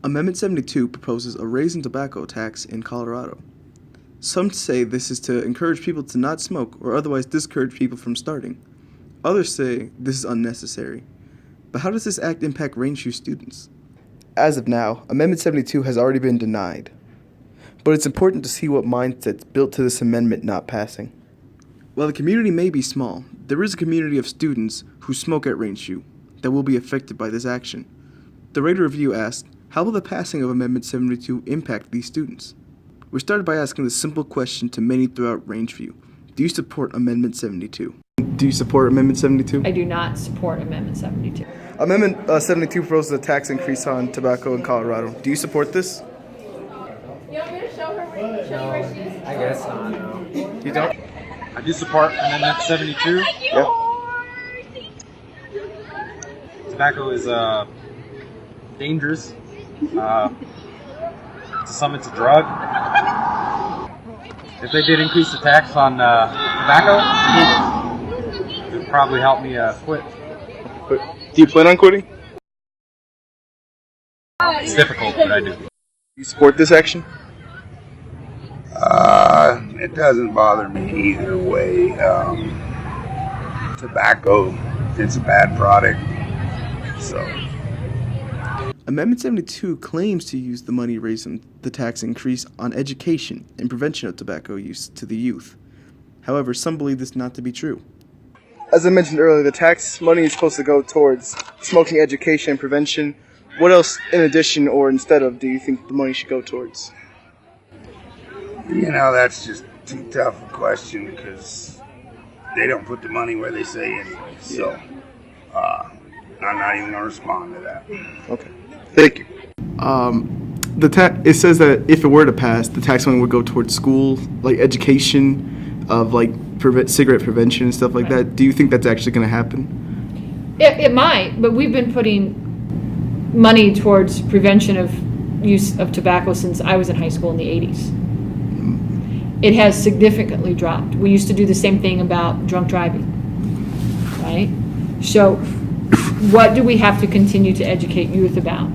Amendment 72 proposes a raise in tobacco tax in Colorado. Some say this is to encourage people to not smoke or otherwise discourage people from starting. Others say this is unnecessary. But how does this act impact Rangeview students? As of now, Amendment 72 has already been denied. But it's important to see what mindsets built to this amendment not passing. While the community may be small, there is a community of students who smoke at Rangeview that will be affected by this action. The Raider Review asked, how will the passing of Amendment 72 impact these students? We started by asking the simple question to many throughout Rangeview. Do you support Amendment 72? Do you support Amendment 72? I do not support Amendment 72. Amendment 72 proposes a tax increase on tobacco in Colorado. Do you support this? You want me to show her where she is? I guess not, no. You don't? I do support Amendment 72. Yep. Tobacco is dangerous. To some, it's a drug. If they did increase the tax on tobacco, it would probably help me quit. But do you plan on quitting? It's difficult, but I do. You support this action? It doesn't bother me either way. Tobacco, it's a bad product. So. Amendment 72 claims to use the money raised from the tax increase on education and prevention of tobacco use to the youth. However, some believe this not to be true. As I mentioned earlier, the tax money is supposed to go towards smoking education and prevention. What else, in addition or instead of, do you think the money should go towards? You know, that's just too tough a question because they don't put the money where they say anyway. So, I'm not even going to respond to that. Okay. Thank you. It says that if it were to pass, the tax money would go towards school, like education of like cigarette prevention and stuff like that. Do you think that's actually going to happen? It might, but we've been putting money towards prevention of use of tobacco since I was in high school in the 80s. It has significantly dropped. We used to do the same thing about drunk driving, right? So what do we have to continue to educate youth about?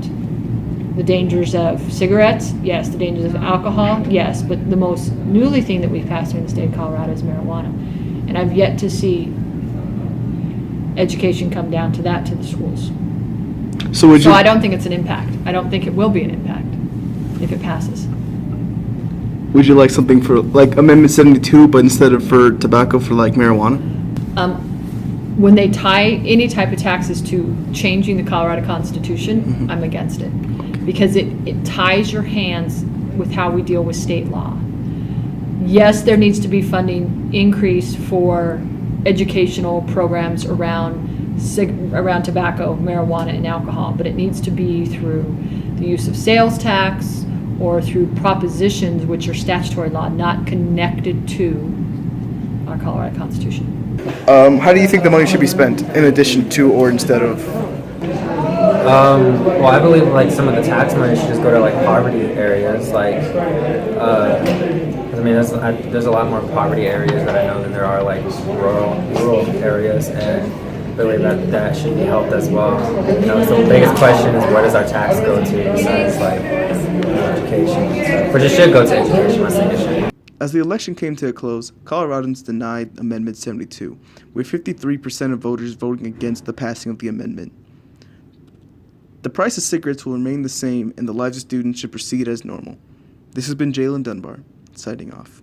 The dangers of cigarettes? Yes. The dangers of alcohol? Yes. But the most newly thing that we've passed here in the state of Colorado is marijuana. And I've yet to see education come down to that to the schools. So I don't think it's an impact. I don't think it will be an impact if it passes. Would you like something for like Amendment 72, but instead of for tobacco, for like marijuana? When they tie any type of taxes to changing the Colorado Constitution, I'm against it. Because it ties your hands with how we deal with state law. Yes, there needs to be funding increase for educational programs around tobacco, marijuana, and alcohol, but it needs to be through the use of sales tax or through propositions which are statutory law, not connected to our Colorado Constitution. How do you think the money should be spent in addition to or instead of? Well, I believe like some of the tax money should just go to like poverty areas. Like, I mean, there's a lot more poverty areas that I know than there are like rural areas, and I believe that should be helped as well. You know, so the biggest question is where does our tax go to besides like education, which it should go to education. I think it should. As the election came to a close, Coloradans denied Amendment 72, with 53% of voters voting against the passing of the amendment. The price of cigarettes will remain the same, and the lives of students should proceed as normal. This has been Jalen Dunbar, signing off.